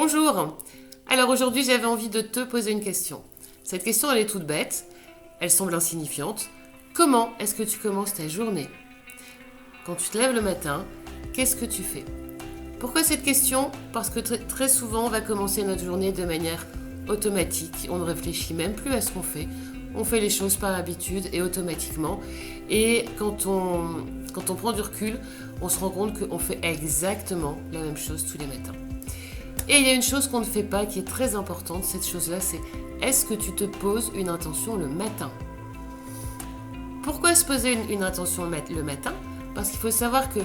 Bonjour. Alors aujourd'hui j'avais envie de te poser une question. Cette question elle est toute bête, elle semble insignifiante. Comment est-ce que tu commences ta journée? Quand tu te lèves le matin, qu'est-ce que tu fais? Pourquoi cette question? Parce que très souvent on va commencer notre journée de manière automatique. On ne réfléchit même plus à ce qu'on fait. On fait les choses par habitude et automatiquement. Et quand on prend du recul, on se rend compte qu'on fait exactement la même chose tous les matins. Et il y a une chose qu'on ne fait pas qui est très importante, cette chose-là, c'est est-ce que tu te poses une intention le matin? Pourquoi se poser une intention le matin? Parce qu'il faut savoir que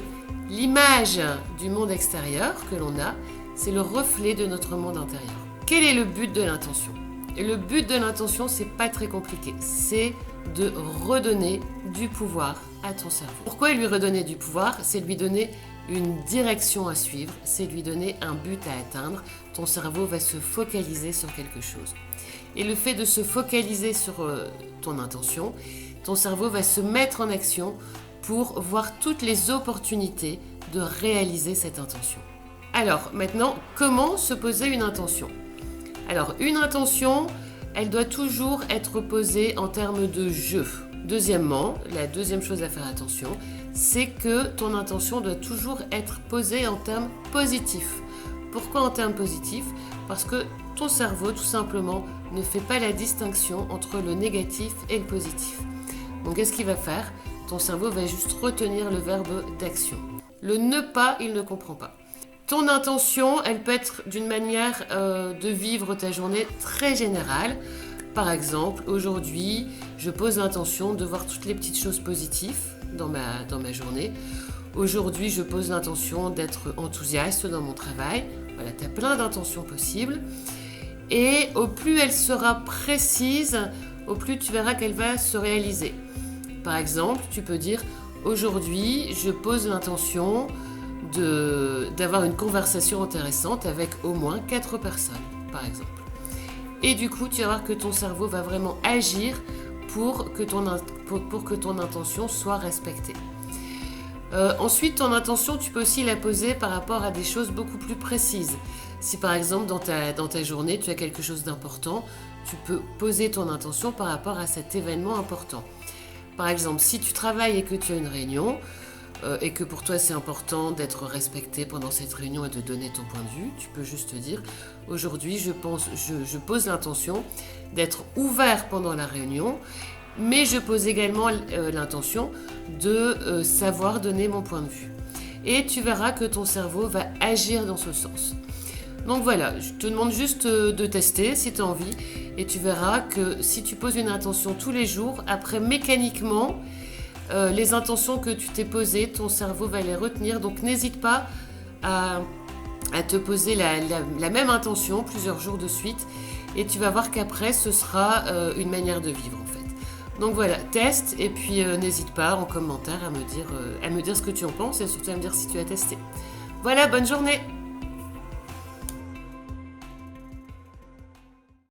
l'image du monde extérieur que l'on a, c'est le reflet de notre monde intérieur. Quel est le but de l'intention? Et le but de l'intention, c'est pas très compliqué. C'est de redonner du pouvoir à ton cerveau. Pourquoi lui redonner du pouvoir? C'est lui donner une direction à suivre, c'est lui donner un but à atteindre. Ton cerveau va se focaliser sur quelque chose. Et le fait de se focaliser sur ton intention, ton cerveau va se mettre en action pour voir toutes les opportunités de réaliser cette intention. Alors maintenant, comment se poser une intention? Alors une intention, elle doit toujours être posée en termes de jeu. Deuxièmement, la deuxième chose à faire attention, c'est que ton intention doit toujours être posée en termes positifs. Pourquoi en termes positifs? Parce que ton cerveau, tout simplement, ne fait pas la distinction entre le négatif et le positif. Donc, qu'est-ce qu'il va faire? Ton cerveau va juste retenir le verbe d'action. Le ne pas, il ne comprend pas. Ton intention, elle peut être d'une manière de vivre ta journée très générale. Par exemple, aujourd'hui, je pose l'intention de voir toutes les petites choses positives dans ma journée. Aujourd'hui, je pose l'intention d'être enthousiaste dans mon travail. Voilà, tu as plein d'intentions possibles. Et au plus elle sera précise, au plus tu verras qu'elle va se réaliser. Par exemple, tu peux dire « Aujourd'hui, je pose l'intention d'avoir une conversation intéressante avec au moins 4 personnes, par exemple. » Et du coup, tu vas voir que ton cerveau va vraiment agir pour que ton intention soit respectée. Ensuite, ton intention, tu peux aussi la poser par rapport à des choses beaucoup plus précises. Si par exemple, dans ta journée, tu as quelque chose d'important, tu peux poser ton intention par rapport à cet événement important. Par exemple, si tu travailles et que tu as une réunion, et que pour toi c'est important d'être respecté pendant cette réunion et de donner ton point de vue, tu peux juste te dire aujourd'hui je pose l'intention d'être ouvert pendant la réunion, mais je pose également l'intention de savoir donner mon point de vue. Et tu verras que ton cerveau va agir dans ce sens. Donc voilà, je te demande juste de tester si tu as envie, et tu verras que si tu poses une intention tous les jours, après mécaniquement, les intentions que tu t'es posées, ton cerveau va les retenir. Donc n'hésite pas à te poser la même intention plusieurs jours de suite, et tu vas voir qu'après ce sera une manière de vivre en fait. Donc voilà, teste, et puis n'hésite pas en commentaire à me dire ce que tu en penses, et surtout à me dire si tu as testé. Voilà, bonne journée!